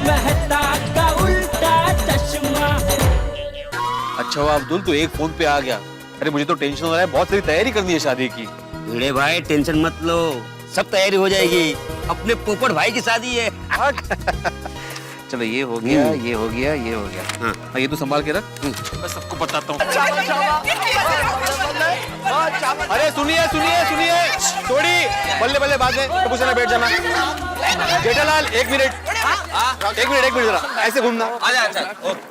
मेहता का उल्टा चश्मा। अच्छा हुआ अब्दुल तू एक फोन पे आ गया। अरे मुझे तो टेंशन हो रहा है, बहुत सारी तैयारी करनी है शादी की। भिड़े भाई टेंशन मत लो, सब तैयारी हो जाएगी। अपने पोपट भाई की शादी है। चलो ये हो गया, ये हो गया, ये हो गया। हाँ ये तो संभाल के रख, मैं सबको बताता हूँ। अरे सुनिए सुनिए सुनिए, थोड़ी बल्ले बल्ले बाद में टप्पू सेना बैठ जाना। जेठालाल एक मिनट, एक मिनट जरा ऐसे घूमना।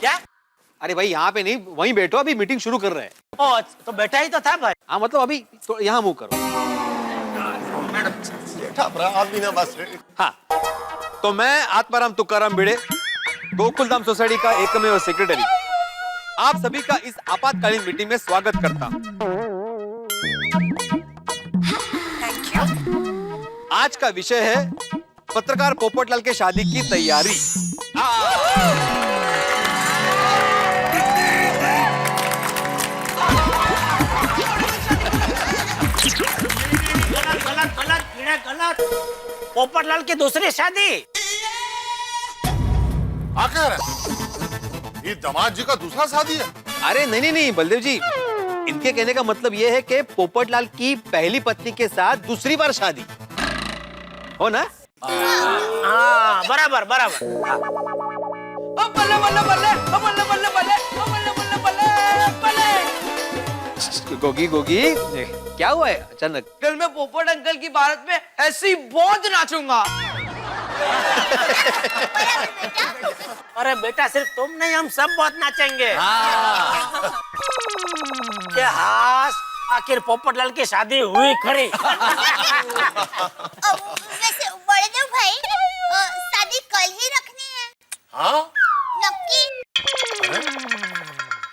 क्या? अरे भाई यहाँ पे नहीं, वहीं बैठो, अभी मीटिंग शुरू कर रहे हैं। ओ तो बैठा ही तो था भाई। हाँ मतलब अभी तो यहाँ मूव करो। हाँ तो मैं आत्माराम तुकाराम भिड़े, गोकुलधाम सोसाइटी का एकमेव सेक्रेटरी, आप सभी का इस आपातकालीन मीटिंग में स्वागत करता हूँ। आज का विषय है पत्रकार पोपटलाल के शादी की तैयारी। गलत पोपटलाल की दूसरी शादी। आखिर ये दामाद जी का दूसरा शादी है? अरे नहीं नहीं नहीं बलदेव जी, इनके कहने का मतलब ये है कि पोपटलाल की पहली पत्नी के साथ दूसरी बार शादी हो ना। हाँ बराबर बराबर। बल्ले बल्ले बल्ले बल्ले बल्ले बल्ले बल्ले बल्ले बल्ले बल्ले। गोगी गोगी क्या हुआ है अचानक? कल मैं पोपट अंकल की बारात में ऐसे ही बहुत नाचूंगा। अरे बेटा सिर्फ तुम नहीं, हम सब बहुत नाचेंगे। क्या हास, आखिर पोपटलाल की शादी हुई खरी। वैसे बड़देव भाई शादी कल ही रखनी है? हाँ नक्की?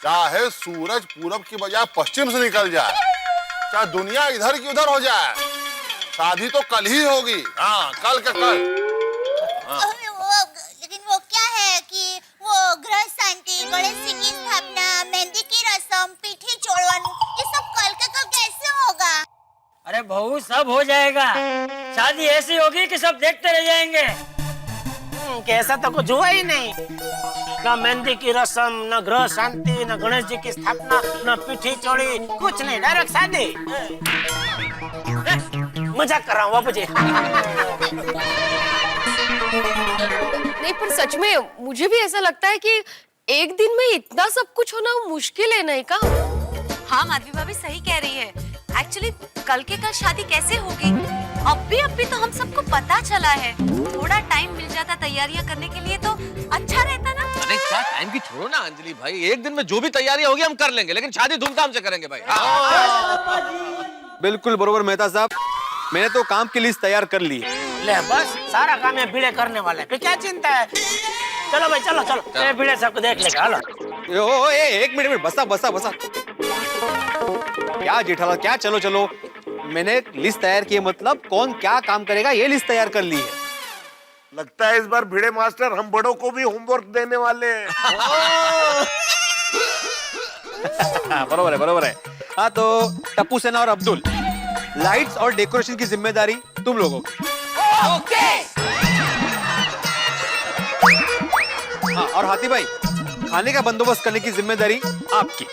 चाहे सूरज पूरब की बजाय पश्चिम से निकल जाए, चाहे दुनिया इधर की उधर हो जाए, शादी तो कल ही होगी। हाँ कल के कल। लेकिन वो क्या है कि वो ग्रह शांति, गणेश जी की स्थापना, मेहंदी की रस्म, पीठी चोड़वन, ये सब कल के कल कैसे होगा? अरे बहू सब हो जाएगा। शादी ऐसी होगी कि सब देखते रह जाएंगे। कैसा तो कुछ हुआ ही नहीं, न मेहंदी की रस्म, न ग्रह शांति, न गणेश जी की स्थापना, न पीठी चोड़ी, कुछ नहीं, डायरेक्ट शादी। मजाक कर रहा हूँ बाबू जी। नहीं पर सच में मुझे भी ऐसा लगता है कि एक दिन में इतना सब कुछ होना मुश्किल है, नहीं का? हाँ माधवी भाभी सही कह रही है। एक्चुअली कल के कल शादी कैसे होगी? अभी तो हम सबको पता चला है। थोड़ा टाइम मिल जाता तैयारियां करने के लिए तो अच्छा रहता ना। अरे क्या टाइम की छोड़ो ना अंजलि भाई, एक दिन में जो भी तैयारी होगी हम कर लेंगे, लेकिन शादी धूमधाम से करेंगे भाई। बिल्कुल बरोबर मेहता साहब, मैंने तो काम की लिस्ट तैयार कर ली है। ले बस सारा काम है भिड़े करने वाले, फिर क्या चिंता है। चलो भाई चलो चलो, ये भिड़े सबको देख लेगा। हेलो एक मिनट बसा बसा बसा। क्या जेठालाल क्या, चलो चलो, मैंने लिस्ट तैयार की है, मतलब कौन क्या काम करेगा ये लिस्ट तैयार कर ली है। लगता है इस बार भिड़े मास्टर हम बड़ों को भी होमवर्क देने वाले हैं। बरोबर है बरोबर है। हाँ तो टप्पू सेना और अब्दुल, लाइट्स और डेकोरेशन की जिम्मेदारी तुम लोगों की। ओके। हाँ और हाथी भाई, खाने का बंदोबस्त करने की जिम्मेदारी आपकी।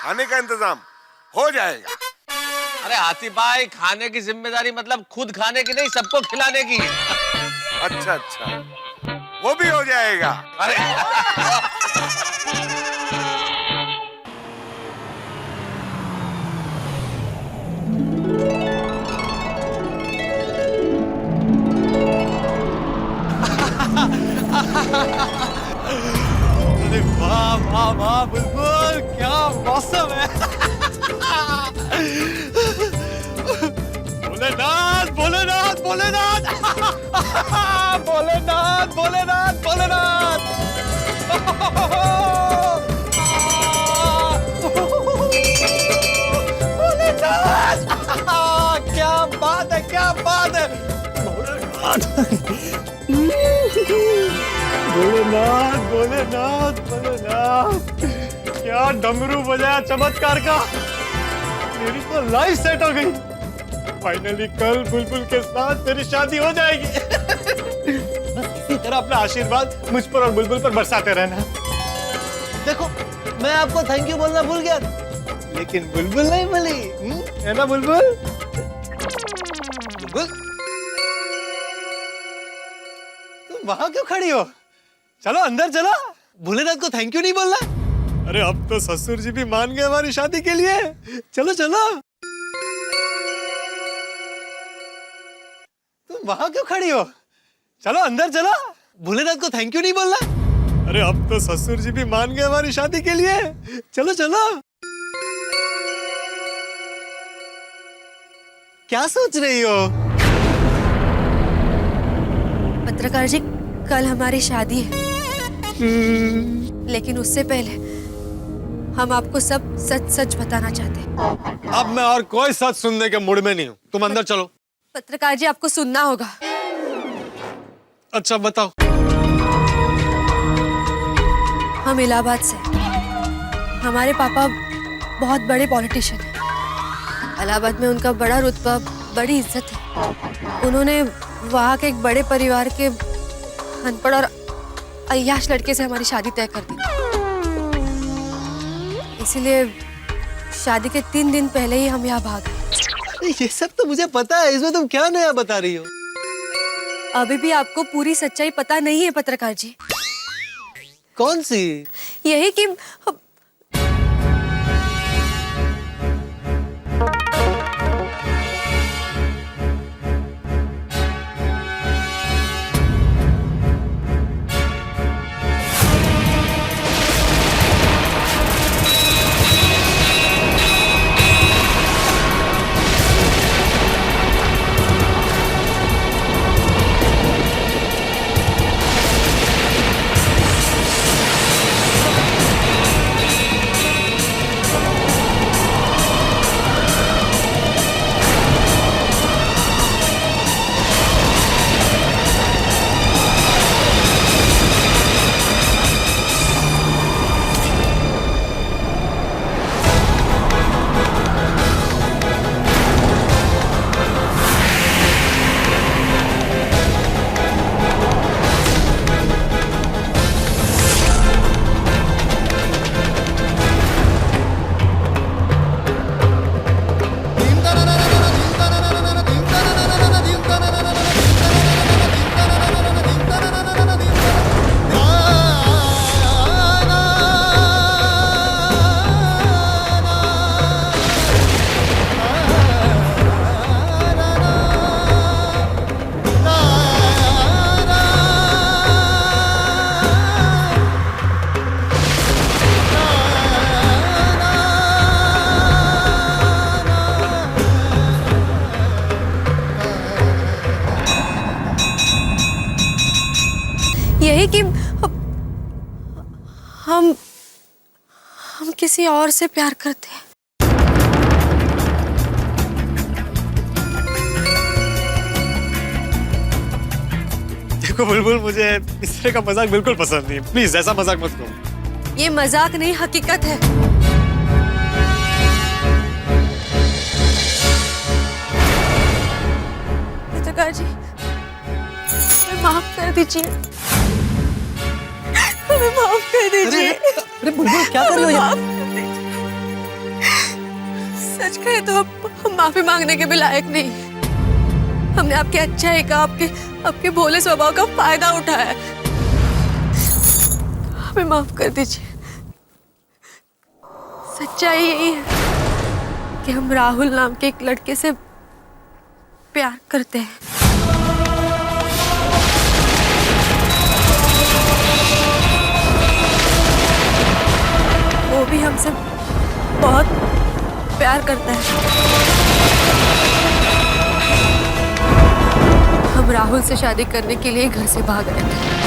खाने का इंतजाम हो जाएगा। अरे हाथी भाई, खाने की जिम्मेदारी मतलब खुद खाने की नहीं, सबको खिलाने की। अच्छा अच्छा, वो भी हो जाएगा। अरे अरे वाह वाह वाह बिल्कुल, क्या मौसम है। भोलेनाथ भोलेनाथ भोलेनाथ भोलेनाथ भोलेनाथ भोलेनाथ। भोलेनाथ क्या बात है, क्या बात है। भोलेनाथ भोलेनाथ भोलेनाथ भोलेनाथ, क्या डमरू बजाया चमत्कार का। मेरी तो लाइफ सेट हो गई। फाइनली कल बुलबुल के साथ मेरी शादी हो जाएगी। बस इसी तरह अपना आशीर्वाद मुझ पर और बुलबुल पर बरसाते रहना। देखो मैं आपको थैंक यू बोलना भूल गया था, लेकिन बुलबुल नहीं भूली, है ना बुलबुल? बुलबुल तुम वहां क्यों खड़ी हो? चलो अंदर चलो, भोलेनाथ को थैंक यू नहीं बोलना? अरे अब तो ससुर जी भी मान गए हमारी शादी के लिए। चलो चलो। तुम वहां क्यों खड़ी हो? चलो अंदर चलो, भोलेनाथ को थैंक यू नहीं बोलना? अरे अब तो ससुर जी भी मान गए हमारी शादी के लिए। चलो चलो। क्या सोच रही हो? पत्रकार जी, कल हमारी शादी है, लेकिन उससे पहले हम आपको सब सच सच बताना चाहते हैं। अब मैं और कोई सच सुनने के मूड में नहीं हूँ, तुम अंदर चलो। पत्रकार जी, आपको सुनना होगा। अच्छा बताओ। हम इलाहाबाद से, हमारे पापा बहुत बड़े पॉलिटिशियन हैं। इलाहाबाद में उनका बड़ा रुतबा, बड़ी इज्जत है। उन्होंने वहाँ के एक बड़े परिवार के अनपढ़ और अय्याश लड़के से हमारी शादी तय कर दी। इसीलिए शादी के 3 दिन पहले ही हम यहाँ भाग गए। ये सब तो मुझे पता है, इसमें तुम क्या नया बता रही हो? अभी भी आपको पूरी सच्चाई पता नहीं है पत्रकार जी। कौन सी? यही कि यही कि हम किसी और से प्यार करते हैं। देखो बुलबुल, मुझे इस तरह का मजाक बिल्कुल पसंद नहीं है। प्लीज ऐसा मजाक मत करो। ये मजाक नहीं, हकीकत है। पत्रकार जी, हमें माफ कर दीजिए। हमें माफ कर दीजिए। अरे बुलबुल क्या कर रही हो? सच कहे तो हम माफी मांगने के भी लायक नहीं। हमने आपके अच्छाई का, आपके भोले स्वभाव का फायदा उठाया। हमें माफ कर दीजिए। सच्चाई यही है कि हम राहुल नाम के एक लड़के से प्यार करते हैं। वो भी हमसे बहुत प्यार करता है। हम राहुल से शादी करने के लिए घर से भाग गए थे।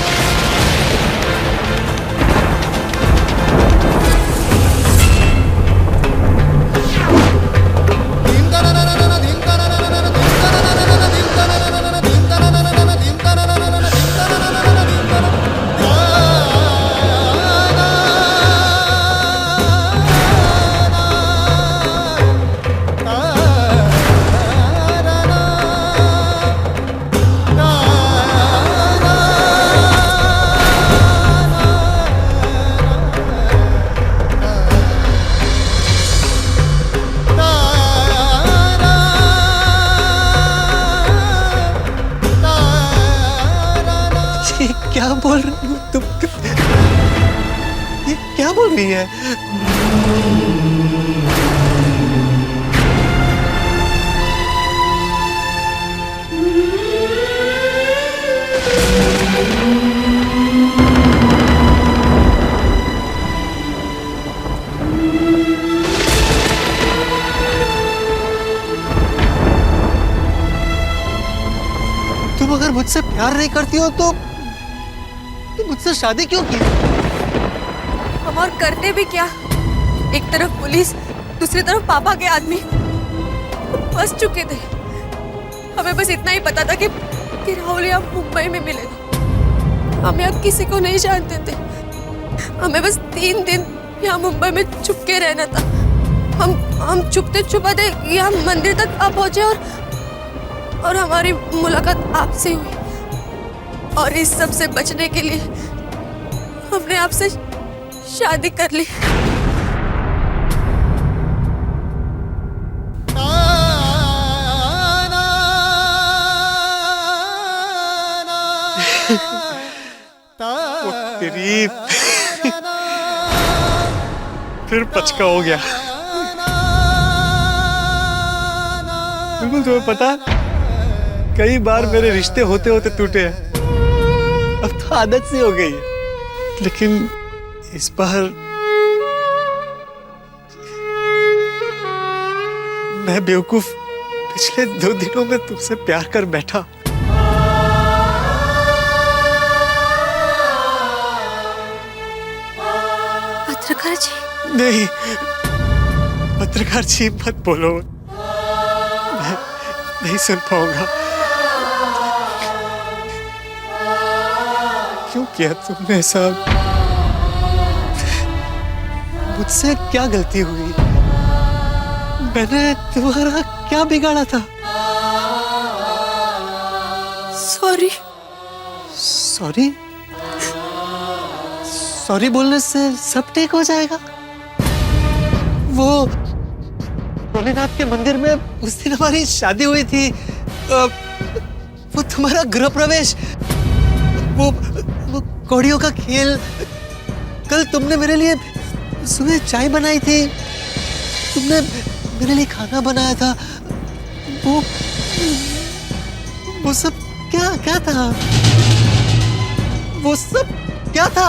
क्या बोल रही हो तुम? ये क्या बोल रही है? तुम अगर मुझसे प्यार नहीं करती हो तो मुझसे शादी क्यों की? हम और करते भी क्या? एक तरफ पुलिस, दूसरी तरफ पापा के आदमी फंस चुके थे। हमें बस इतना ही पता था कि राहुल यहाँ मुंबई में मिलेगा। हम यहाँ किसी को नहीं जानते थे। हमें बस 3 दिन यहाँ मुंबई में छुप के रहना था। हम छुपते छुपाते यहाँ मंदिर तक आ पहुंचे और हमारी मुलाकात आपसे हुई। और इस सब से बचने के लिए हमने आपसे शादी कर ली। तेरी फिर पचका हो गया। बिल्कुल, तुम्हें पता, कई बार मेरे रिश्ते होते होते टूटे हैं। अब तो आदत सी हो गई है, लेकिन इस बार मैं बेवकूफ पिछले 2 दिनों में तुमसे प्यार कर बैठा। पत्रकार जी? नहीं, पत्रकार जी मत बोलो, मैं नहीं सुन पाऊंगा। क्यों किया तुमने ऐसा? मुझसे क्या गलती हुई? मैंने तुम्हारा क्या बिगाड़ा था? सॉरी। सॉरी? सॉरी बोलने से सब ठीक हो जाएगा? वो भोलेनाथ के मंदिर में उस दिन हमारी शादी हुई थी, वो तुम्हारा गृह प्रवेश, वो कौड़ियों का खेल, कल तुमने मेरे लिए सुबह चाय बनाई थी, तुमने मेरे लिए खाना बनाया था, वो सब क्या था? वो सब क्या था?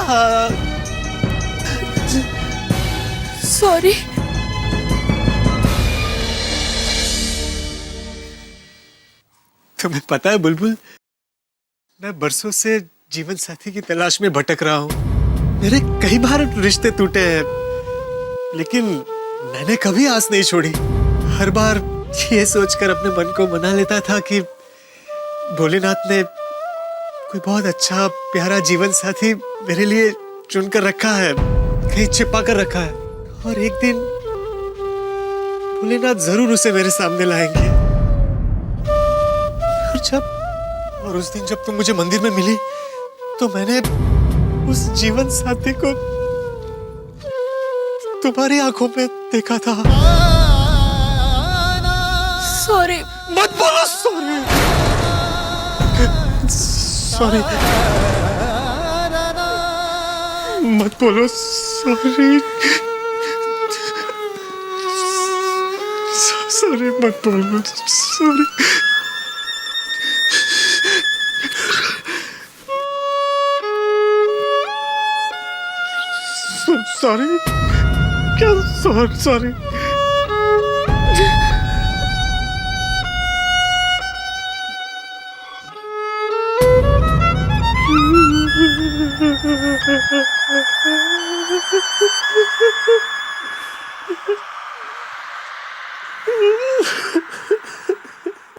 सॉरी। तुम्हें पता है बुलबुल, मैं बरसों से जीवन साथी की तलाश में भटक रहा हूँ। मेरे कई बार रिश्ते टूटे हैं, लेकिन मैंने कभी आस नहीं छोड़ी। हर बार ये सोचकर अपने मन को मना लेता था कि भोलेनाथ ने कोई बहुत अच्छा प्यारा जीवन साथी मेरे लिए चुनकर रखा है, कहीं छिपा कर रखा है, और एक दिन भोलेनाथ जरूर उसे मेरे सामने लाएंगे। और उस दिन जब तुम मुझे मंदिर में मिली तो मैंने उस जीवन साथी को तुम्हारी आंखों में देखा था। सॉरी। मत बोलो सॉरी। सॉरी मत बोलो, सॉरी सॉरी मत बोलो, सॉरी। सॉरी क्या? सॉरी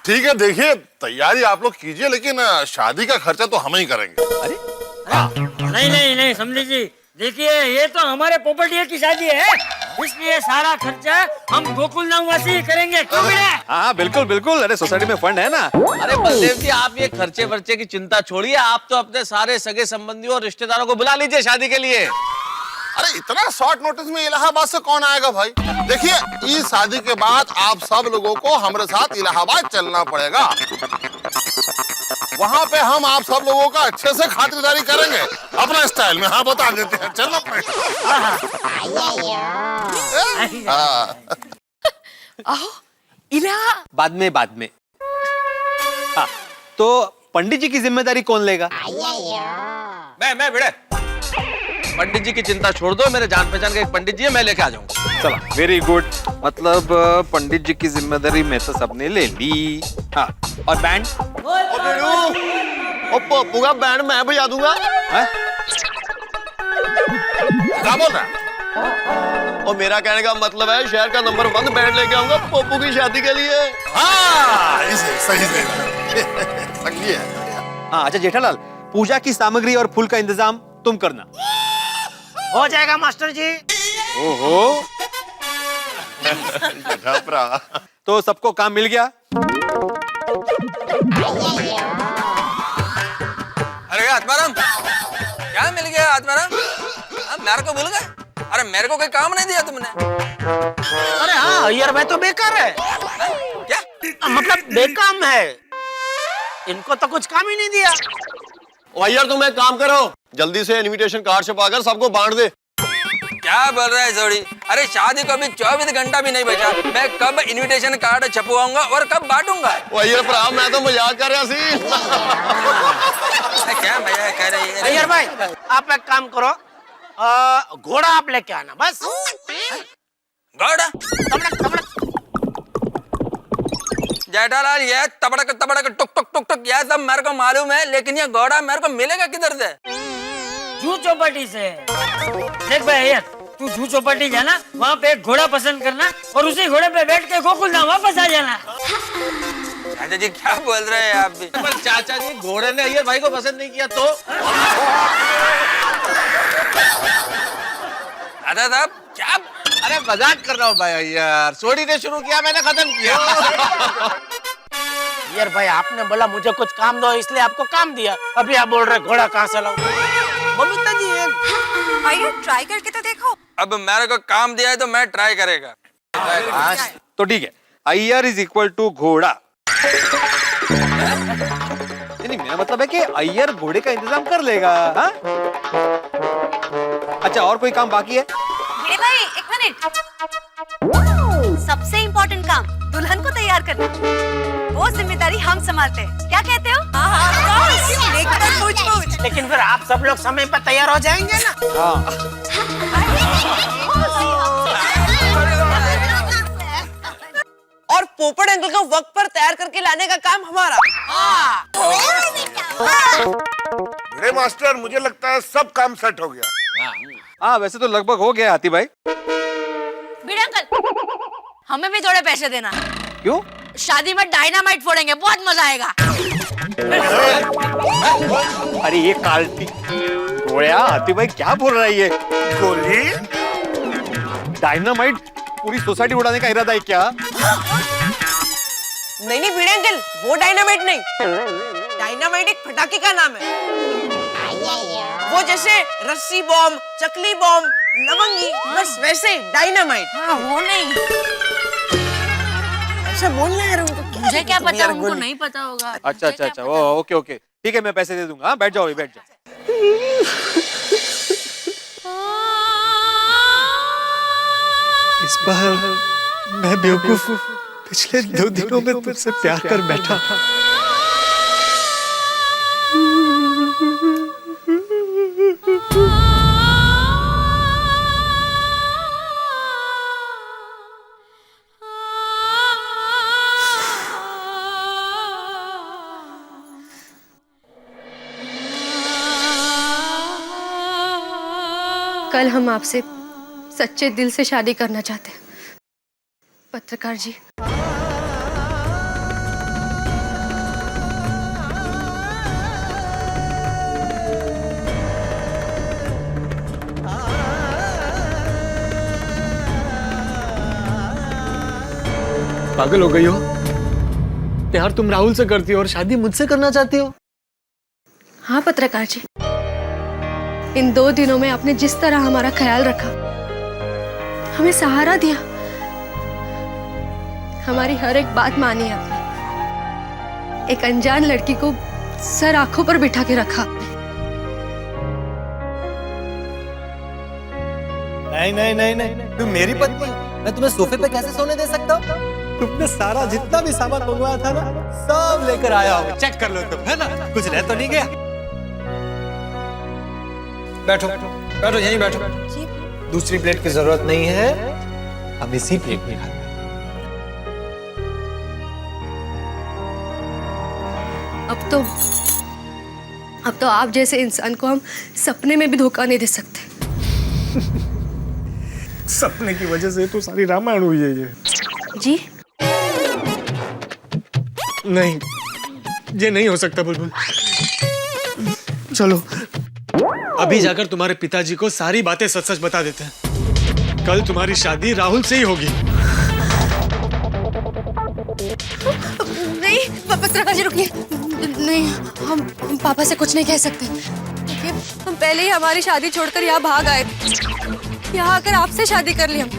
ठीक है, देखिए तैयारी आप लोग कीजिए, लेकिन शादी का खर्चा तो हम ही करेंगे। अरे नहीं समझी जी, देखिए ये तो हमारे पोपटिया की शादी है, इसलिए सारा खर्चा हम गोकुल धामवासी ही करेंगे। क्यों बेटा? हाँ बिल्कुल बिल्कुल, अरे सोसाइटी में फंड है ना। अरे बलदेव जी, आप ये खर्चे वर्चे की चिंता छोड़िए, आप तो अपने सारे सगे संबंधियों और रिश्तेदारों को बुला लीजिए शादी के लिए। अरे इतना शॉर्ट नोटिस में इलाहाबाद से कौन आएगा भाई? देखिए इस शादी के बाद आप सब लोगों को हमारे साथ इलाहाबाद चलना पड़ेगा। वहाँ पे हम आप सब लोगों का अच्छे से खातिरदारी करेंगे अपना स्टाइल में। हाँ बता देते हैं, चल अपने। हाँ। आओ इला। बाद में। हाँ, तो पंडित जी की जिम्मेदारी कौन लेगा? मैं भिड़े। पंडित जी की चिंता छोड़ दो, मेरे जान पहचान के एक पंडित जी है, मैं लेके आ जाऊंगा। चला, वेरी गुड। मतलब पंडित जी की जिम्मेदारी मैं तो सबने ले ली। हाँ, और बैंड? पप्पू का बैंड मैं बजा दूंगा। क्या बोल रहा है? और मेरा कहने का मतलब है शहर का नंबर 1 बैंड लेके आऊंगा पप्पू की शादी के लिए। हाँ, सही से समझिए। हाँ, अच्छा जेठालाल, पूजा की सामग्री और फूल का इंतजाम तुम करना। हो जाएगा मास्टर जी। ओहो, तो सबको काम मिल गया? अरे आत्माराम, क्या मिल गया आत्माराम? मेरे को भूल गए? अरे मेरे को कोई काम नहीं दिया तुमने। अरे हाँ यार, मैं तो बेकार है। क्या मतलब बेकाम है, इनको तो कुछ काम ही नहीं दिया। यार तुम एक काम करो, जल्दी से इनविटेशन कार्ड छपाकर सबको बांट दे। क्या बोल रहा है जोड़ी? अरे शादी को अभी 24 घंटा भी नहीं बचा, मैं कब इनविटेशन कार्ड छपवाऊंगा और कब बांटूंगा? यार भरा, मैं तो मजाक कर रहा सी। क्या भैया कह रही है? यार भाई, आप एक काम करो, घोड़ा आप लेके आना बस। घोड़ा? जेठालाल, ये तबड़क तबड़क टुक टुक टुक टुक ये सब मेरे को मालूम है, लेकिन ये घोड़ा मेरे को मिलेगा किधर से? जू चौपाटी से। देख भाई यार, तू जू चौपाटी जाना, वहाँ पे एक घोड़ा पसंद करना और उसी घोड़े पे बैठ के गोकुलधाम वापस आ जाना। चाचा जी क्या बोल रहे हैं आप भी? पर चाचा जी, घोड़े ने अय्यर भाई को पसंद नहीं किया तो? अरे साहब क्या? अरे मजाक कर रहा हूँ भाई यार, सोडी ने शुरू किया, मैंने खत्म किया। यार भाई, आपने बोला मुझे कुछ काम दो, इसलिए आपको काम दिया। अभी आप बोल रहे घोड़ा कहाँ से लाऊं? बबीता जी भैया ट्राई करके तो देखो। अब मेरे को काम दिया है तो मैं ट्राई करेगा। तो ठीक है, अय्यर इज इक्वल टू घोड़ा। नहीं, मेरा मतलब है कि अय्यर घोड़े का इंतजाम कर लेगा। हाँ? अच्छा, और कोई काम बाकी है? भिड़े भाई एक मिनट, सबसे इम्पोर्टेंट काम दुल्हन को तैयार करना, वो जिम्मेदारी हम संभालते हैं। क्या कहते हो? लेकिन फिर आप सब लोग समय पर तैयार हो जाएंगे ना? और पोपट अंकल को वक्त पर तैयार करके लाने का काम हमारा। बड़े मास्टर, मुझे लगता है सब काम सेट हो गया। हाँ, वैसे तो लगभग हो गया हाथी भाई। भिड़े अंकल, हमें भी थोड़े पैसे देना। क्यों? शादी में डायनामाइट फोड़ेंगे, बहुत मजा आएगा। अरे ये कार्टी घोड़ा, हाथी भाई क्या बोल रहा है ये? गोली? डायनामाइट पूरी सोसाइटी उड़ाने का इरादा है क्या? नहीं भिड़े अंकल, वो डायनामाइट नहीं, डायनामाइट एक पटाखे का नाम है। वो जैसे रस्सी बॉम्ब, चकली बॉम्ब, लवंगी, बस वैसे डायनामाइट। हाँ, वो नहीं। ऐसा बोलना है उनको। मुझे क्या पता, उनको नहीं पता होगा। अच्छा, ओके ओके, ठीक है, मैं पैसे दे दूंगा। हाँ, बैठ जाओ, बैठ जाओ। इस बार मैं बेवकूफ पिछले 2 दिनों में तुझसे प्यार कर बैठा। कल हम आपसे सच्चे दिल से शादी करना चाहते हैं पत्रकार जी। पागल हो गई हो? प्यार तुम राहुल से करती हो और शादी मुझसे करना चाहती हो? हाँ पत्रकार जी, इन 2 दिनों में आपने जिस तरह हमारा ख्याल रखा, हमें सहारा दिया, हमारी हर एक बात मानी आपने, एक अनजान लड़की को सर आंखों पर बिठा के रखा। नहीं नहीं नहीं नहीं, तुम मेरी पत्नी हो, मैं तुम्हें सोफे पे कैसे सोने दे सकता हूँ? तुमने सारा जितना भी सामान मंगवाया था ना, सब लेकर आया हो। चेक कर लो तुम, है ना? कुछ रह तो नहीं गया? बैठो बैठो, यहीं बैठो। दूसरी प्लेट की जरूरत नहीं है, हम इसी प्लेट में खाते हैं। अब तो आप जैसे इंसान को हम सपने में भी धोखा नहीं दे सकते। सपने की वजह से तो सारी रामायण हुई है ये। जी नहीं, ये नहीं हो सकता बुलबुल। चलो अभी जाकर तुम्हारे पिताजी को सारी बातें सच सच बता देते हैं। कल तुम्हारी शादी राहुल से ही होगी। नहीं पत्रकार जी रुकिए। नहीं, हम पापा से कुछ नहीं कह सकते। देखिए, हम पहले ही हमारी शादी छोड़कर यहाँ भाग आए थे। यहाँ आकर आपसे शादी कर ली हम।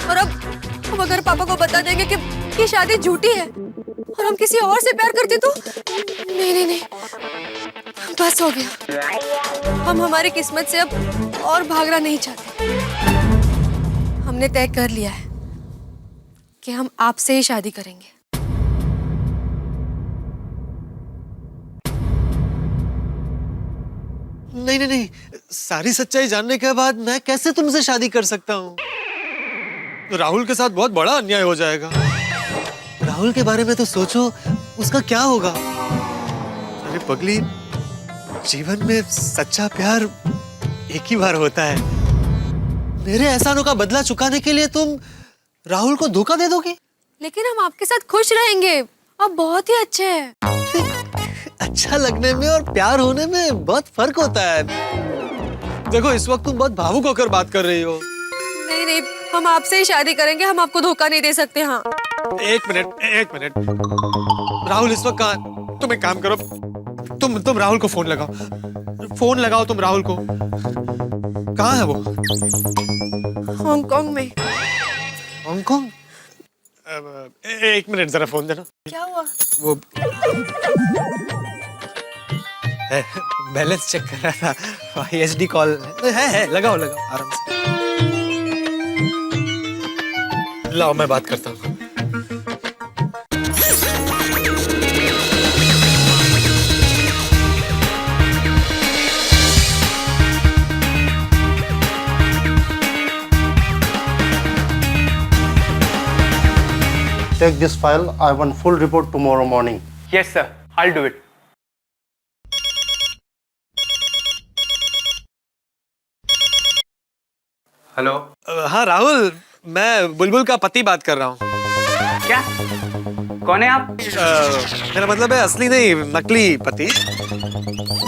और अब अगर पापा को बता देंगे कि ये शादी झूठी है और हम किसी और से प्यार करते तो नहीं नहीं नहीं, बस हो गया। हम हमारी किस्मत से अब और भागना नहीं चाहते। हमने तय कर लिया है कि हम आपसे ही शादी करेंगे। नहीं नहीं नहीं, सारी सच्चाई जानने के बाद मैं कैसे तुमसे शादी कर सकता हूँ? राहुल के साथ बहुत बड़ा अन्याय हो जाएगा। राहुल के बारे में तो सोचो, उसका क्या होगा? अरे पगली, जीवन में सच्चा प्यार एक ही बार होता है। मेरे एहसानों का बदला चुकाने के लिए तुम राहुल को धोखा दे दोगी? लेकिन हम आपके साथ खुश रहेंगे। आप बहुत ही अच्छे हैं। अच्छा लगने में और प्यार होने में बहुत फर्क होता है। देखो, इस वक्त तुम बहुत भावुक होकर बात कर रही हो। नहीं नहीं, हम आपसे ही शादी करेंगे। हम आपको धोखा नहीं दे सकते। हाँ, एक मिनट। राहुल इस वक्त कहाँ? तुम एक काम करो, तुम राहुल को फोन लगाओ तुम राहुल को। कहाँ है वो? हांगकांग में। हांगकांग? एक मिनट, जरा फोन देना। क्या हुआ? वो बैलेंस चेक कर रहा था। एचडी कॉल है। लगाओ आराम से। लाओ, मैं बात करता हूँ। Take this file. I want full report tomorrow morning. Yes, sir. I'll do it. Hello. हाँ राहुल, मैं बुलबुल का पति बात कर रहा हूँ। क्या? कौन है आप? मेरा मतलब है असली नहीं, नकली पति।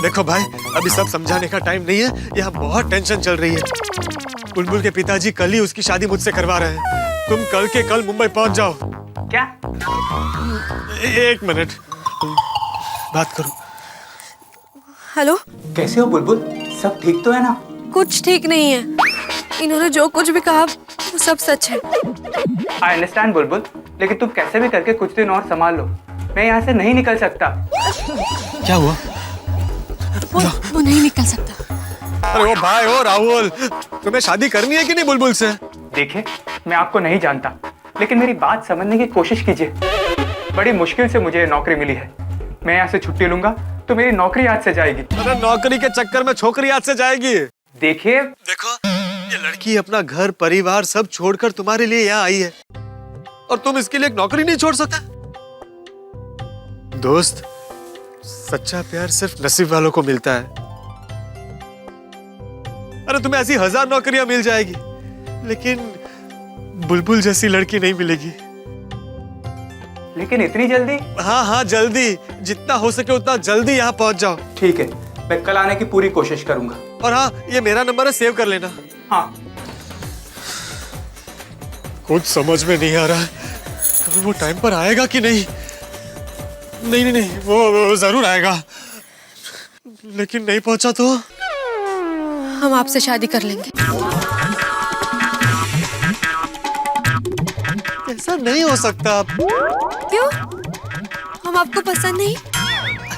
देखो भाई, अभी सब समझाने का टाइम नहीं है। यहाँ बहुत टेंशन चल रही है। बुलबुल के पिताजी कल ही उसकी शादी मुझसे करवा रहे हैं। तुम कल के कल मुंबई पहुंच जाओ। क्या? एक मिनट, बात करो। हेलो, कैसे हो बुलबुल? सब ठीक तो है ना? कुछ ठीक नहीं है। इन्होंने जो कुछ भी कहा वो सब सच है। आई अंडरस्टैंड बुलबुल, लेकिन तुम कैसे भी करके कुछ दिन और संभाल लो। मैं यहाँ से नहीं निकल सकता। क्या हुआ? वो नहीं निकल सकता। अरे वो भाई, हो राहुल, तुम्हें शादी करनी है कि नहीं बुलबुल से? देखिए, मैं आपको नहीं जानता, लेकिन मेरी बात समझने की कोशिश कीजिए। बड़ी मुश्किल से मुझे नौकरी मिली है। मैं यहाँ से छुट्टी लूंगा तो मेरी नौकरी हाथ से जाएगी। अरे नौकरी के चक्कर में छोकरी हाथ से जाएगी? देखिए, देखो, ये लड़की अपना घर परिवार सब छोड़कर तुम्हारे लिए यहाँ आई है और तुम इसके लिए एक नौकरी नहीं छोड़ सकते? दोस्त, सच्चा प्यार सिर्फ नसीब वालों को मिलता है। अरे तुम्हें ऐसी 1000 नौकरियां मिल जाएगी, लेकिन बुलबुल जैसी लड़की नहीं मिलेगी। लेकिन इतनी जल्दी? हाँ, जल्दी, जितना हो सके उतना जल्दी यहाँ पहुंच जाओ। ठीक है, मैं कल आने की पूरी कोशिश करूंगा। और हाँ, ये मेरा नंबर है, सेव कर लेना। हाँ। कुछ समझ में नहीं आ रहा है, कभी वो टाइम पर आएगा कि नहीं? नहीं, वो जरूर आएगा, लेकिन नहीं पहुंचा तो हम आपसे शादी कर लेंगे। ऐसा नहीं हो सकता। क्यों? हम आपको पसंद नहीं?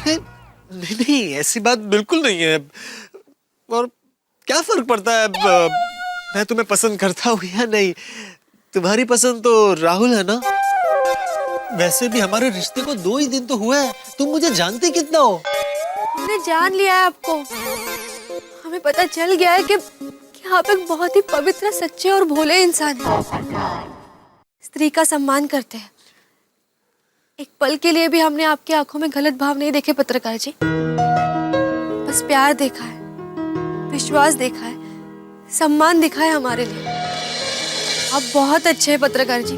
नहीं नहीं, ऐसी बात बिल्कुल नहीं है। और क्या फर्क पड़ता है मैं तुम्हें पसंद करता हूँ या नहीं? तुम्हारी पसंद तो राहुल है ना। वैसे भी हमारे रिश्ते को 2 ही दिन तो हुआ है, तुम मुझे जानते कितना हो। हमने जान लिया है आपको। हमें पता चल गया है कि आप एक बहुत ही पवित्र, सच्चे और भोले इंसान हैं। स्त्री का सम्मान करते हैं। एक पल के लिए भी हमने आपकी आंखों में गलत भाव नहीं देखे पत्रकार जी। बस प्यार देखा है, विश्वास देखा है, सम्मान दिखा है हमारे लिए। आप बहुत अच्छे हैं पत्रकार जी।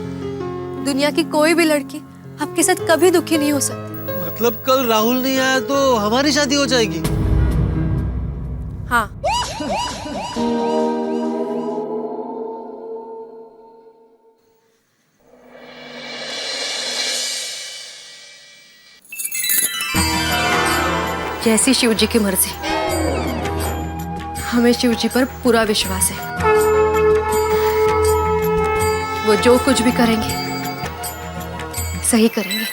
दुनिया की कोई भी लड़की आपके साथ कभी दुखी नहीं हो सकती। मतलब कल राहुल नहीं आया तो हमारी शादी हो जाएगी? हाँ। जैसी शिव जी की मर्जी। हमें शिव जी पर पूरा विश्वास है। वो जो कुछ भी करेंगे सही करेंगे।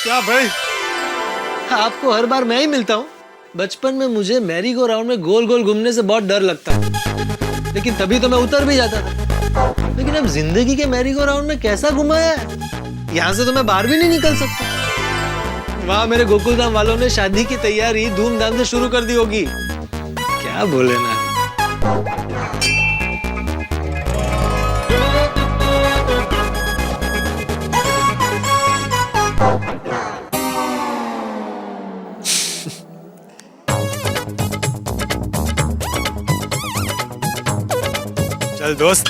क्या भाई, आपको हर बार मैं ही मिलता हूँ? बचपन में मुझे मैरी गो राउंड में गोल गोल घूमने से बहुत डर लगता है, लेकिन तभी तो मैं उतर भी जाता था। लेकिन अब जिंदगी के मैरी गो राउंड में कैसा घुमाया है, यहाँ से तो मैं बाहर भी नहीं निकल सकता। वहाँ मेरे गोकुलधाम वालों ने शादी की तैयारी धूमधाम से शुरू कर दी होगी। क्या बोले ना। चल दोस्त।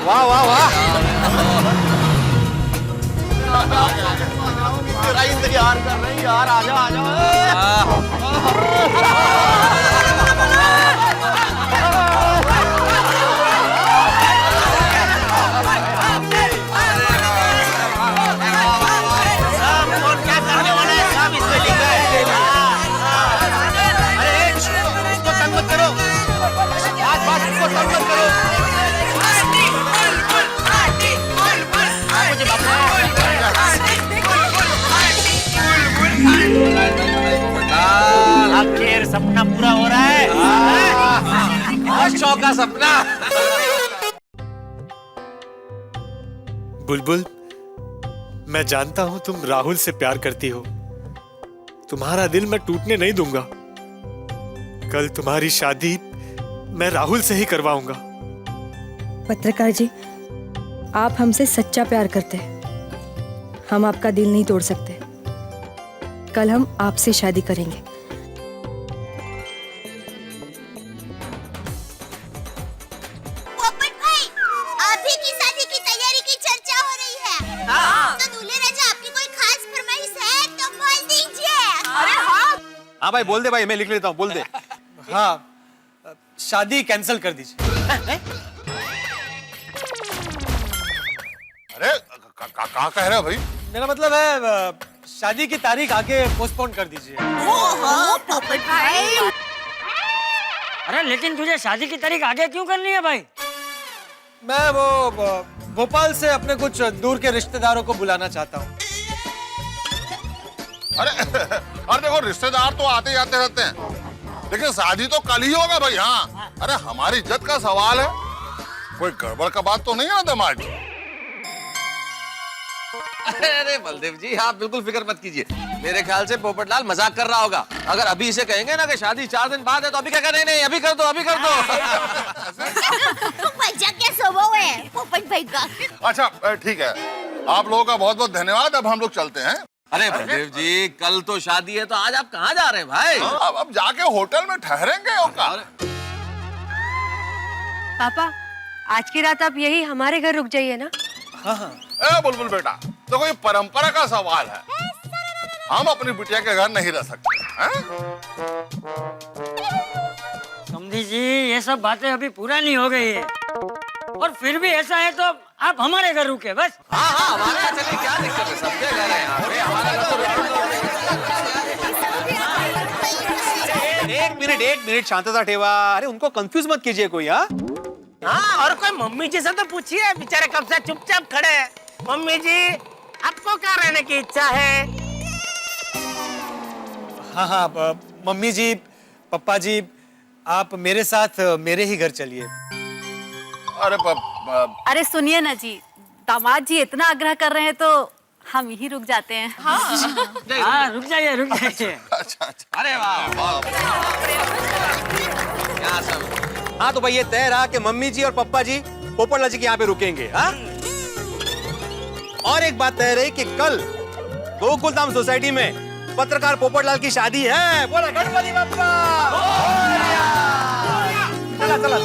वाह वाह वाह। इंतजार कर रहे हैं यार, आ जाओ आ जाओ। आखिर सपना पूरा हो रहा है। चौका सपना। बुलबुल, मैं जानता हूं तुम राहुल से प्यार करती हो। तुम्हारा दिल मैं टूटने नहीं दूंगा। कल तुम्हारी शादी मैं राहुल से ही करवाऊंगा। पत्रकार जी, आप हमसे सच्चा प्यार करते हैं। हम आपका दिल नहीं तोड़ सकते। कल हम आपसे शादी करेंगे। पोपट भाई, अभी की शादी की तैयारी की चर्चा हो रही है। तो दूल्हे राजा, आपकी कोई खास फरमाइश है तो बोल दीजिए। अरे हाँ। हाँ भाई बोल दे भाई, मैं लिख लेता हूँ, बोल दे। हाँ, शादी कैंसिल कर दीजिए। अरे कहाँ कह रहे हो भाई? मेरा मतलब है शादी की तारीख आगे पोस्टपोन कर दीजिए। पोपट भाई। अरे लेकिन तुझे शादी की तारीख आगे क्यों करनी है भाई? मैं वो भोपाल से अपने कुछ दूर के रिश्तेदारों को बुलाना चाहता हूँ। अरे देखो, रिश्तेदार तो आते जाते रहते हैं, लेकिन शादी तो कल ही होगा भाई। हाँ, अरे हमारी इज्जत का सवाल है, कोई गड़बड़ का बात तो नहीं है ना दामाद जी? अरे बलदेव जी, आप बिल्कुल फिक्र मत कीजिए। मेरे ख्याल से पोपटलाल मजाक कर रहा होगा। अगर अभी इसे कहेंगे ना कि शादी 4 दिन बाद है तो अभी क्या करें? नहीं, अभी कर दो, अभी कर दो। तुम मजाक क्या स्वभाव है पोपट भाई का। अच्छा ठीक है, आप लोगों का बहुत बहुत धन्यवाद। अब हम लोग चलते हैं। अरे बलदेव जी, कल तो शादी है, तो आज आप कहाँ जा रहे हैं भाई? अब जाके होटल में ठहरेंगे और का। पापा, आज की रात आप यही हमारे घर रुक जाइए ना। ए बुलबुल बेटा, देखो ये परंपरा का सवाल है, हम अपनी बिटिया के घर नहीं रह सकते हैं? समधी जी, ये सब बातें अभी पूरा नहीं हो गई है, और फिर भी ऐसा है तो आप हमारे घर रुके बस। हाँ हाँ, हमारे यहाँ चलिए, क्या दिक्कत है, सबके घर है यहाँ पे, हमारा घर तो। एक मिनिट शांतता ठेवा। अरे उनको कंफ्यूज मत कीजिए कोई। हाँ, और कोई मम्मी जी से तो पूछिए, बेचारे कब से चुपचाप खड़े हैं। मम्मी जी, आपको क्या रहने की इच्छा है? हाँ, मम्मी जी, पापा जी, आप मेरे साथ मेरे ही घर चलिए। अरे सुनिए ना जी, दामाद जी इतना आग्रह कर रहे हैं तो हम यही रुक जाते हैं। हाँ, रुक जाइए, रुक जाइए। अच्छा। अरे वाह, क्या सब। हाँ तो भाई ये तय रहा कि मम्मी जी और पप्पा जी पोपटलाल जी के यहाँ पे रुकेंगे। हाँ, और एक बात तय रही कि कल गोकुलधाम सोसाइटी में पत्रकार पोपटलाल की शादी है। बोला गणपति बप्पा। चला।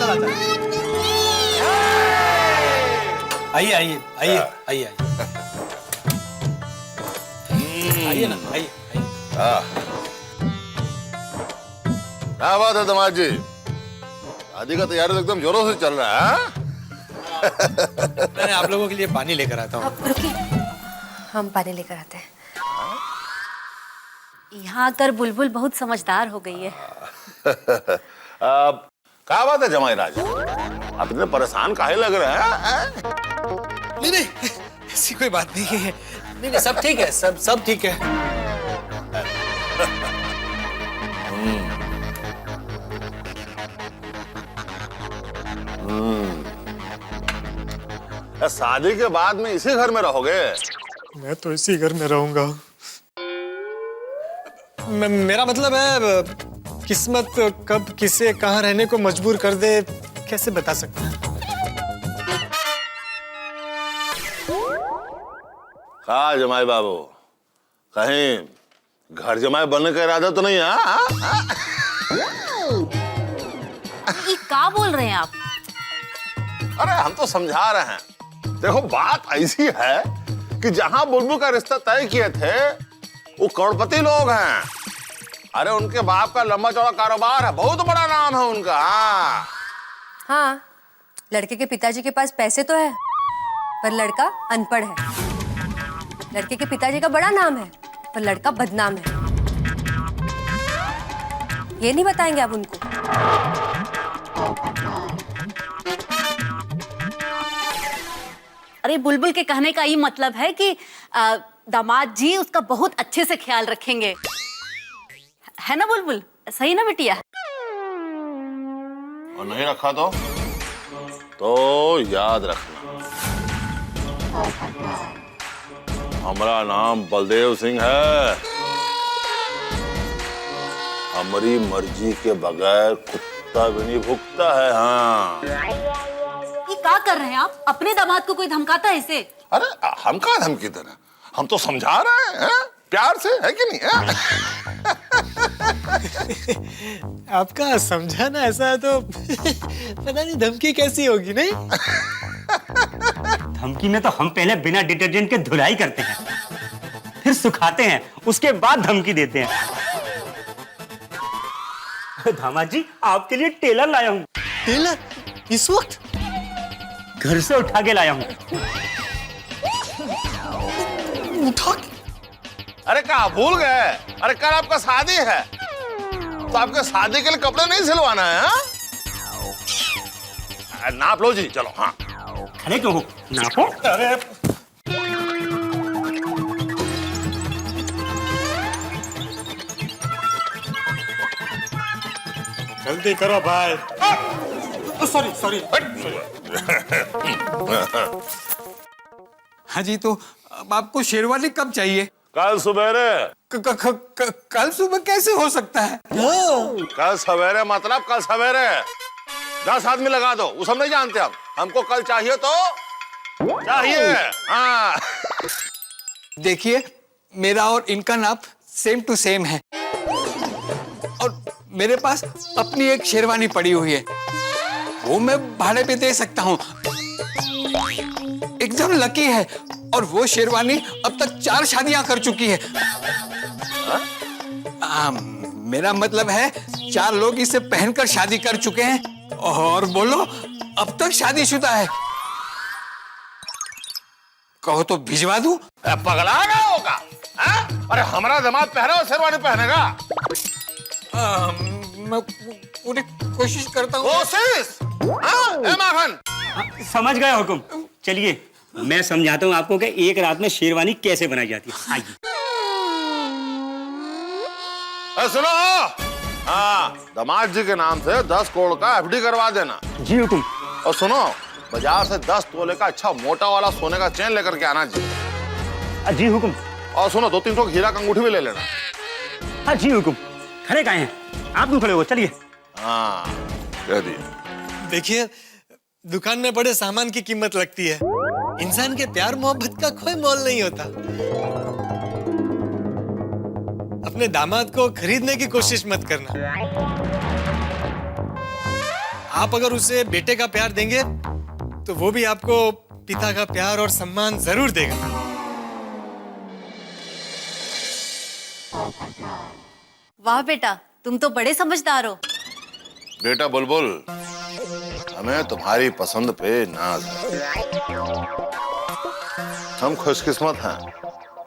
आइए ना, आइए। क्या बात है दामाद जी, शादी का तैयारी तो एकदम जोरों से चल रहा है। मैंने आप लोगों के लिए पानी लेकर आता हूँ। अब रुकिए, हम पानी लेकर आते हैं। यहाँ आकर बुलबुल बहुत समझदार हो गई है। क्या बात है जमाई राजा, आप इतने परेशान काहे लग रहे हैं? नहीं, ऐसी कोई बात नहीं है। नहीं, सब ठीक है, सब ठीक है। शादी के बाद में इसी घर में रहोगे? मैं तो इसी घर में रहूंगा। मेरा मतलब है, किस्मत कब किसे कहाँ रहने को मजबूर कर दे, कैसे बता सकते हैं। कहा जमाई बाबू, कहीं घर जमाई बनने का इरादा तो नहीं है? ये क्या बोल रहे हैं आप? अरे हम तो समझा रहे हैं। देखो बात ऐसी है कि जहां बुलबुल का रिश्ता तय किए थे वो करोड़पति लोग हैं। अरे उनके बाप का लंबा चौड़ा कारोबार है, बहुत बड़ा नाम है उनका। हाँ, लड़के के पिताजी के पास पैसे तो है, पर लड़का अनपढ़ है। लड़के के पिताजी का बड़ा नाम है, पर लड़का बदनाम है। ये नहीं बताएंगे आप उनको? अरे बुलबुल के कहने का ये मतलब है कि दामाद जी उसका बहुत अच्छे से ख्याल रखेंगे, है ना बुलबुल? सही ना बिटिया? और नहीं रखा तो याद रखना, हमारा नाम बलदेव सिंह है। हमारी मर्जी के बगैर कुत्ता भी नहीं भुगता है। हाँ, ये क्या कर रहे हैं आप? अपने दामाद को कोई धमकाता है इसे? अरे हम कहाँ धमकी दे रहे हैं, हम तो समझा रहे हैं प्यार से, है कि नहीं है? आपका समझाना ऐसा है तो पता नहीं धमकी कैसी होगी। नहीं, धमकी में तो हम पहले बिना डिटर्जेंट के धुलाई करते हैं, फिर सुखाते हैं, उसके बाद धमकी देते हैं। दामाद जी, आपके लिए टेलर लाया हूँ। टेलर? इस वक्त? घर से उठा के लाया हूँ। उठा के? अरे कहाँ भूल गए? अरे कल आपका शादी है, तो आपके शादी के लिए कपड़े नहीं सिलवाना है? हाँ? नाप लो जी, चलो। हाँ, खड़े क्यों हो? नापो। अरे जल्दी करो भाई। सॉरी। हाँ जी, तो अब आपको शेरवानी कब चाहिए? कल सवेरे। कल सुबह कैसे हो सकता है? कल सवेरे मतलब कल सवेरे। 10 आदमी लगा दो, वो सब नहीं जानते हम। हमको कल चाहिए तो चाहिए। हाँ देखिए, मेरा और इनका नाप सेम टू सेम है और मेरे पास अपनी एक शेरवानी पड़ी हुई है, वो मैं भाड़े पे दे सकता हूँ। एकदम लकी है, और वो शेरवानी अब तक 4 शादियां कर चुकी है। मेरा मतलब है 4 लोग इसे पहनकर शादी कर चुके हैं, और बोलो अब तक शादीशुदा है। कहो तो भिजवा दूं? पगला गया होगा। अरे हमारा दामाद पहना और शेरवानी पहनेगा। मैं पूरी कोशिश करता हूँ। कोशिश? माखन समझ गया हुकुम। चलिए मैं समझाता हूँ आपको कि एक रात में शेरवानी कैसे बनाई जाती है। आइए। सुनो, हाँ, दामाद जी के नाम से 10 करोड़ का FD करवा देना। जी हुकुम। और सुनो, बाजार से 10 तोले का अच्छा मोटा वाला सोने का चेन लेकर के आना जी। जी हुकुम। और सुनो, 2-3 हीरा का अंगूठी भी ले लेना। हाँ जी हुकुम। खड़े काहे हैं आप? क्यों खड़े हो? चलिए। हाँ कह दिया। देखिए, दुकान में बड़े सामान की कीमत लगती है, इंसान के प्यार मोहब्बत का कोई मोल नहीं होता। अपने दामाद को खरीदने की कोशिश मत करना। आप अगर उसे बेटे का प्यार देंगे तो वो भी आपको पिता का प्यार और सम्मान जरूर देगा। वाह बेटा, तुम तो बड़े समझदार हो। बेटा बुलबुल, हमें तुम्हारी पसंद पे नाज है। हम खुशकिस्मत हैं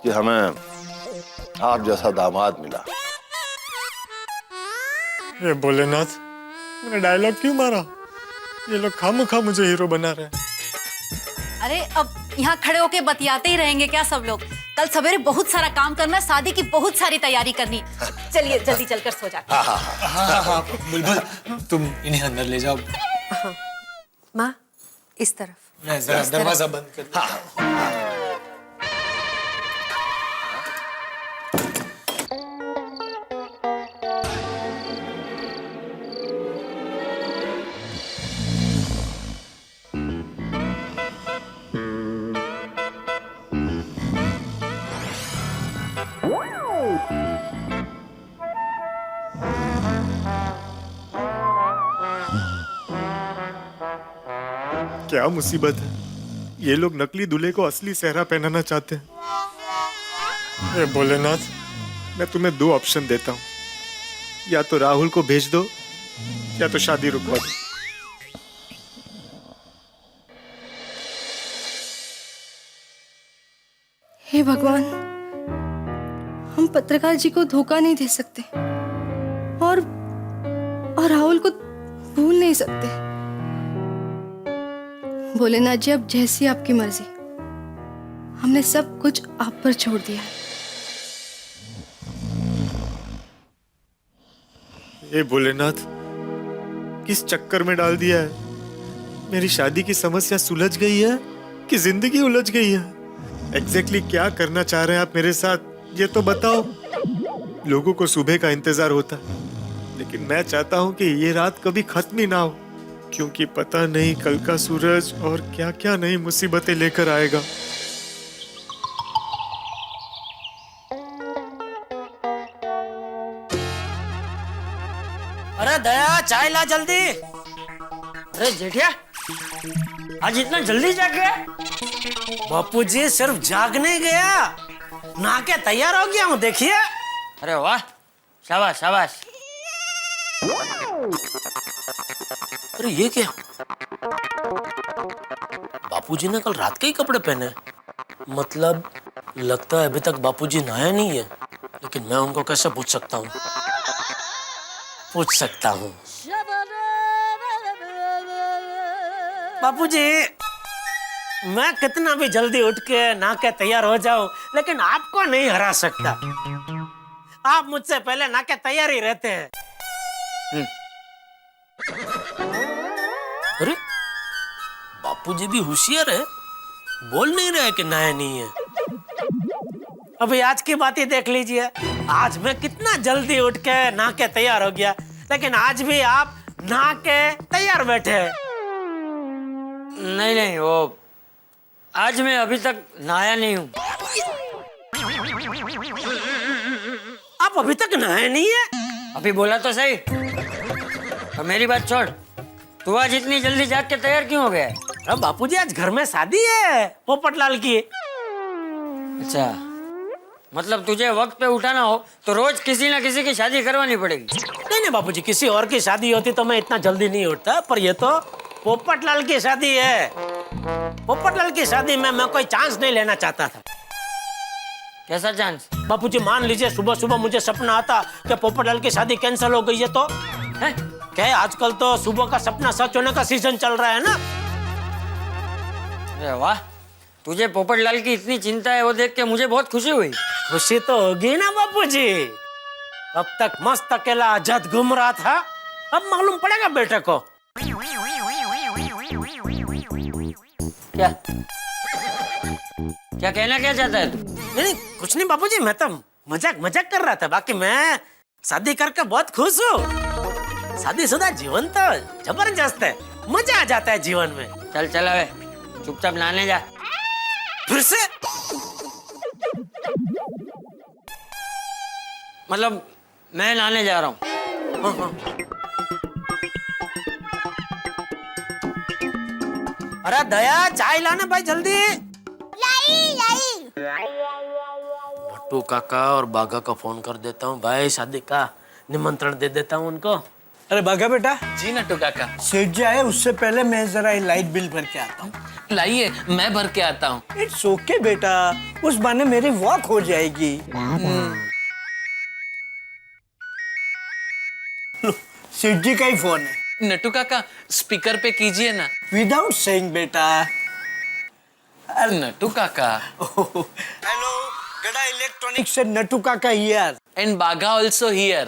कि हमें आप जैसा दामाद मिला। ये भोलेनाथ, मैंने डायलॉग क्यों मारा? ये लोग खामखा मुझे हीरो बना रहे हैं। अरे अब यहाँ खड़े होके बतियाते ही रहेंगे क्या सब लोग? कल सवेरे बहुत सारा काम करना, शादी की बहुत सारी तैयारी करनी। चलिए जल्दी चलकर सो जाते हैं। हाँ, बुलबुल तुम इन्हें अंदर ले जाओ। माँ इस तरफ। मैं जरा दरवाजा बंद कर दूं। क्या मुसीबत है, ये लोग नकली दूल्हे को असली सेहरा पहनाना चाहते हैं। भोलेनाथ, मैं तुम्हें 2 ऑप्शन देता हूँ, या तो राहुल को भेज दो या तो शादी रुकवा दो। हे भगवान, हम पत्रकार जी को धोखा नहीं दे सकते और राहुल को भूल नहीं सकते। भोलेनाथ जी, अब जैसी आपकी मर्जी, हमने सब कुछ आप पर छोड़ दिया है। ये भोलेनाथ, किस चक्कर में डाल दिया है? मेरी शादी की समस्या सुलझ गई है कि जिंदगी उलझ गई है? एग्जैक्टली क्या करना चाह रहे हैं आप मेरे साथ, ये तो बताओ। लोगों को सुबह का इंतजार होता है, लेकिन मैं चाहता हूं कि ये रात कभी खत्म ही ना हो, क्योंकि पता नहीं कल का सूरज और क्या क्या नई मुसीबतें लेकर आएगा। अरे दया, चाय ला जल्दी। अरे जेठिया, आज इतना जल्दी जाग गया? बापूजी सिर्फ जागने गया, नहा के तैयार हो गया हूँ, देखिए। अरे वाह, शाबाश शाबाश। अरे ये क्या? बापूजी ने कल रात के ही कपड़े पहने, मतलब लगता है अभी तक बापूजी नहाया नहीं है। लेकिन मैं उनको कैसे पूछ सकता हूँ? पूछ सकता हूँ। बापूजी, मैं कितना भी जल्दी उठ के नहा के तैयार हो जाऊं, लेकिन आपको नहीं हरा सकता। आप मुझसे पहले नहा के तैयार ही रहते हैं। अरे बापूजी भी होशियार है, बोल नहीं रहे कि नहाया नहीं है। अभी आज की बात ही देख लीजिए, आज मैं कितना जल्दी उठ के नहा के तैयार हो गया, लेकिन आज भी आप नहा के तैयार बैठे हैं। नहीं नहीं, वो आज मैं अभी तक नहाया नहीं हूँ। आप अभी तक नहाए नहीं है? अभी बोला तो सही। तो मेरी बात छोड़, तू आज इतनी जल्दी जाग के तैयार क्यों हो गया है? अरे बापूजी, आज घर में शादी है पोपटलाल की। अच्छा, मतलब तुझे वक्त पे उठाना हो तो रोज किसी ना किसी की शादी करवानी पड़ेगी। नहीं नहीं बापूजी, किसी और की शादी होती तो मैं इतना जल्दी नहीं उठता, पर ये तो पोपटलाल की शादी है। पोपटलाल की शादी में मैं कोई चांस नहीं लेना चाहता था। कैसा चांस? बापूजी, मान लीजिए सुबह सुबह मुझे सपना आता कि पोपटलाल की शादी कैंसिल हो गई है तो है? क्या आजकल तो सुबह का सपना सच होने का सीजन चल रहा है ना। अरे वाह, तुझे पोपटलाल की इतनी चिंता है, वो देख के मुझे बहुत खुशी हुई। खुशी तो होगी ना बापूजी, अब तक मस्त अकेला आजाद घूम रहा था, अब मालूम पड़ेगा बेटे को। क्या क्या कहना क्या चाहता है तू? नहीं कुछ नहीं बापूजी, मैं तो मजाक कर रहा था। बाकी मैं शादी करके बहुत खुश हूँ। शादीशुदा जीवन तो जबरदस्त है, मजा आ जाता है जीवन में। चल चल, अबे चुपचाप नहाने जा। फिर से? मतलब मैं नहाने जा रहा हूँ। हाँ। अरे दया, चाय लाना भाई जल्दी। लाई। भट्टू काका और बागा को फोन कर देता हूँ भाई, शादी का निमंत्रण दे देता हूँ उनको। अरे बागा बेटा। जी नट्टू काका। सेठ जी आए उससे पहले मैं जरा ये लाइट बिल भर के आता हूँ। लाइए, मैं भर के आता हूँ। इट्स ओके बेटा, उस बहाने मेरी वॉक हो जाएगी। लो, सेठ जी का ही फोन है। नट्टू काका, स्पीकर पे कीजिए ना। विदाउट सेइंग बेटा। नट्टू काका। हेलो, गड़ा इलेक्ट्रॉनिक्स से नट्टू काका हियर। एंड बागा ऑल्सो हियर।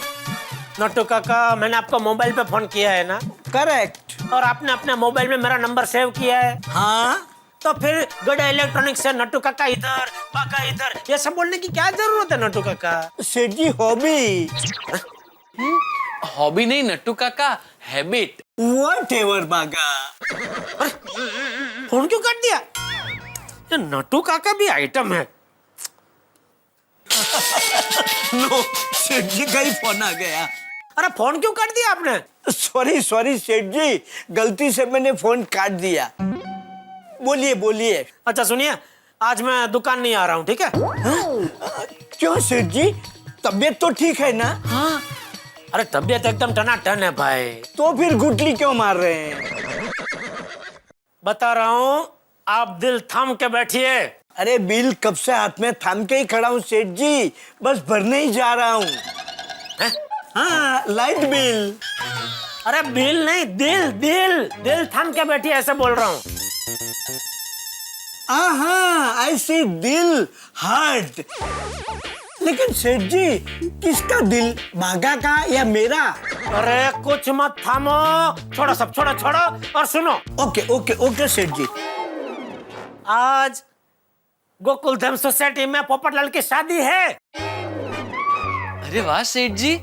नट्टू काका, मैंने आपको मोबाइल पे फोन किया है ना? करेक्ट। और आपने अपने मोबाइल में मेरा नंबर सेव किया है? हाँ। तो फिर गड़ा इलेक्ट्रॉनिक्स से नट्टू काका इधर, बागा इधर, ये सब बोलने की क्या जरूरत है नट्टू काका? सेठ जी, हॉबी। हॉबी नहीं नट्टू काका, हैबिट। व्हाटएवर बागा। फोन क्यों काट दिया? ये नट्टू काका भी आइटम है। नो, सेठ जी का ही फोन आ गया। अरे फोन क्यों काट दिया आपने? सॉरी सेठ जी, गलती से मैंने फोन काट दिया। बोलिए। अच्छा सुनिए, आज मैं दुकान नहीं आ रहा हूँ, ठीक है? क्यों सेठ जी, तबीयत तो ठीक है ना? हाँ। अरे तबीयत एकदम टनाटन है भाई। तो फिर गुटली क्यों मार रहे हैं? बता रहा हूँ, आप दिल थाम के बैठिए। अरे बिल कब से हाथ में थाम के ही खड़ा हूँ सेठ जी, बस भरने ही जा रहा हूँ। हाँ, लाइट बिल। अरे बिल नहीं, दिल थाम के बैठिए, ऐसे बोल रहा हूँ। हाँ, आई सी, दिल, हार्ट। लेकिन सेठ जी, किसका दिल, बागा का या मेरा? अरे कुछ मत थामो, छोड़ो सब, छोड़ो और सुनो। ओके सेठ जी। आज गोकुलधाम सोसाइटी में पोपटलाल की शादी है। अरे वाह सेठ जी,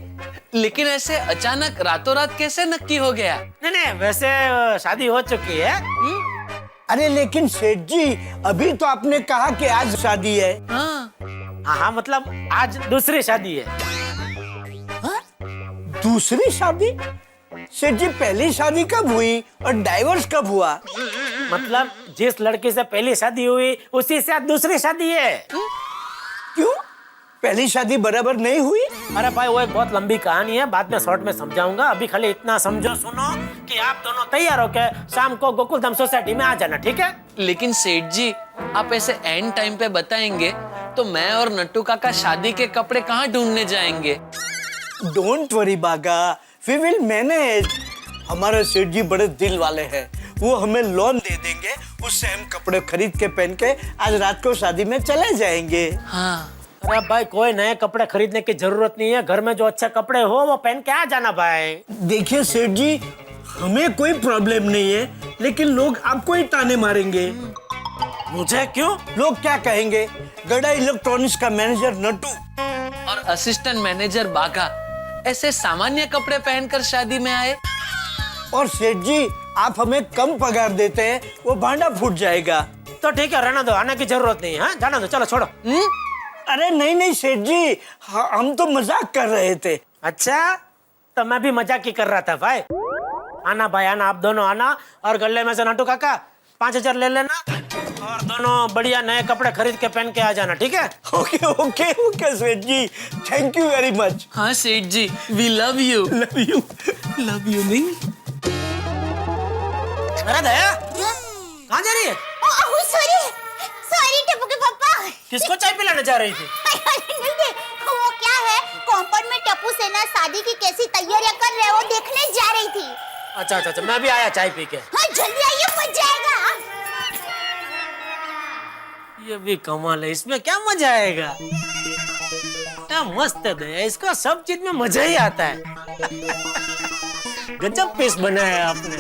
लेकिन ऐसे अचानक रातों रात कैसे नक्की हो गया? नहीं, वैसे शादी हो चुकी है। अरे लेकिन सेठ जी, अभी तो आपने कहा कि आज शादी है। हाँ, मतलब आज दूसरी शादी है। हाँ? दूसरी शादी? सेठ जी, पहली शादी कब हुई और डाइवोर्स कब हुआ? मतलब जिस लड़की से पहली शादी हुई उसी से आज दूसरी शादी है। क्यों? पहली शादी बराबर नहीं हुई? अरे भाई, वो एक बहुत लंबी कहानी है, बाद में शॉर्ट में समझाऊंगा। अभी खाली इतना समझो, सुनो कि आप दोनों तैयार होके शाम को गोकुलधाम सोसाइटी में आ जाना, ठीक है? लेकिन सेठ जी, आप ऐसे एंड टाइम पे बताएंगे तो मैं और नट्टू काका शादी के कपड़े कहाँ ढूंढने जाएंगे? डोंट वरी बागा, वी विल मैनेज। हमारे सेठ जी बड़े दिल वाले हैं, वो हमें लोन दे देंगे, उससे हम कपड़े खरीद के पहन के आज रात को शादी में चले जाएंगे। हाँ। अरे भाई, कोई नए कपड़े खरीदने की जरूरत नहीं है, घर में जो अच्छे कपड़े हो वो पहन के आ जाना भाई। देखिए सेठ जी, हमें कोई प्रॉब्लम नहीं है, लेकिन लोग आपको ही ताने मारेंगे। मुझे क्यों? लोग क्या कहेंगे? गड़ा इलेक्ट्रॉनिक्स का मैनेजर नट्टू और असिस्टेंट मैनेजर बागा ऐसे सामान्य कपड़े पहनकर शादी में आए। और सेठ जी आप हमें कम पगार देते हैं, वो भांडा फूट जाएगा। तो ठीक है, रहना दो, आने की जरूरत नहीं है। हाँ, जाना दो, चलो छोड़ो। अरे नहीं नहीं सेठ जी, हम तो मजाक कर रहे थे। अच्छा, तो मैं भी मजाक ही कर रहा था भाई। आना भाई आना, आप दोनों आना, और गले में से नटू काका 5,000 ले लेना, और दोनों बढ़िया नए कपड़े खरीद के पहन के आ जाना, ठीक है? Okay okay okay Seth ji, thank you very much. हाँ Seth ji, we love you. Love you नहीं। अरे दया, कहाँ जा रही है? सॉरी सॉरी टप्पू के पापा। किसको चाय पिलाने जा रही थी? वो क्या है, कॉम्पाउंड में टप्पू सेना शादी की कैसी तैयारियां कर रहे हैं वो देखने जा रही थी। अच्छा अच्छा, मैं भी आया चाय पी के। हाँ जल्दी आइए, मजा आएगा। ये भी कमाल है, इसमें क्या मजा आएगा? क्या मस्त है दया, इसका सब चीज में मजा ही आता है। गजब पीस बनाया है आपने।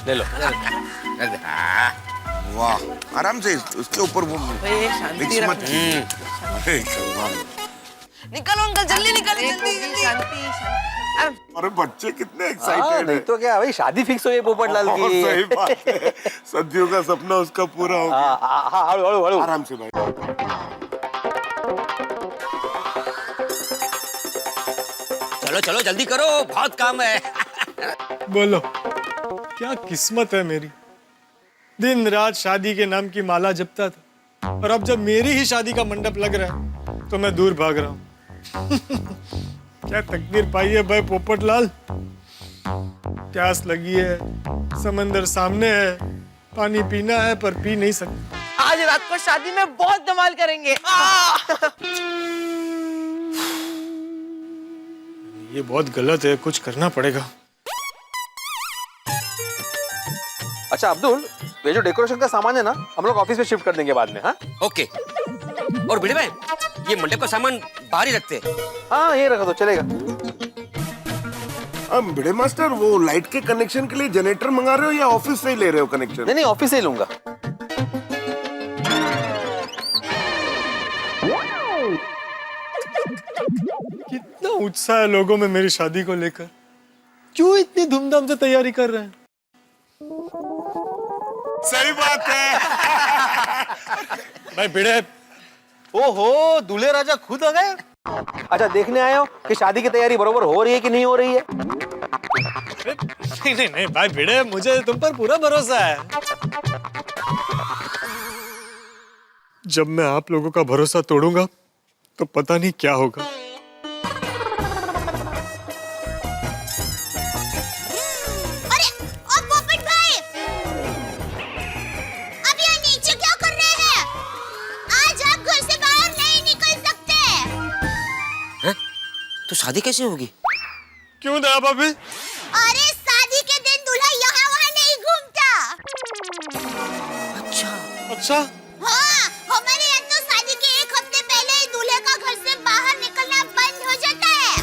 ले लो। वाह, आराम से उसके ऊपर वो शांति मत। निकलो अंकल, जल्दी निकलो, जल्दी शांति। अरे बच्चे कितने एक्साइटेड नहीं तो क्या भाई, शादी फिक्स हो गई पोपटलाल की। सही बात है, सदियों का सपना उसका पूरा हो गया। हाँ, हळू आराम से भाई। चलो चलो जल्दी करो, बहुत काम है। बोलो, क्या किस्मत है मेरी, दिन रात शादी के नाम की माला जपता था, और अब जब मेरी ही शादी का मंडप लग रहा है तो मैं दूर भाग रहा हूँ। क्या तकदीर पाई है भाई पोपटलाल। प्यास लगी है, समंदर सामने है, पानी पीना है पर पी नहीं सकते। आज रात को शादी में बहुत धमाल करेंगे। ये बहुत गलत है, कुछ करना पड़ेगा। अच्छा अब्दुल, ये जो डेकोरेशन का सामान है ना, हम लोग ऑफिस में शिफ्ट कर देंगे बाद में। हाँ ओके। और भिड़े भाई, ये मंडप का सामान बाहर ही रखते हैं। हाँ, ये रखा तो चलेगा। अब भिड़े मास्टर, वो लाइट के कनेक्शन के लिए जनरेटर मंगा रहे हो या ऑफिस से ही ले रहे हो कनेक्शन? नहीं, ऑफिस से ही लूंगा। कितना उत्साह है लोगों में मेरी शादी को लेकर, क्यों इतनी धूमधाम से तैयारी कर रहे हैं? सही बात है। भाई भिड़े, ओहो, दूल्हे राजा खुद आ गए। अच्छा, देखने आए हो कि शादी की तैयारी बरोबर हो रही है कि नहीं हो रही है? नहीं भाई भिड़े, मुझे तुम पर पूरा भरोसा है। जब मैं आप लोगों का भरोसा तोड़ूंगा तो पता नहीं क्या होगा। अरे ओ पोपट भाई, अब यहाँ नीचे क्या कर रहे हैं? आज आप घर से बाहर नहीं निकल सकते। हैं? तो शादी कैसे होगी? क्यों दया भाभी? अरे शादी के दिन दूल्हा यहाँ वहाँ नहीं घूमता। अच्छा, हाँ, हमारे यहाँ तो शादी के एक हफ्ते पहले ही दूल्हे का घर से बाहर निकलना बंद हो जाता है।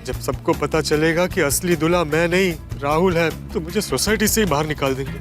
जब सबको पता चलेगा कि असली दूल्हा मैं नहीं राहुल है, तो मुझे सोसाइटी से ही बाहर निकाल देंगे।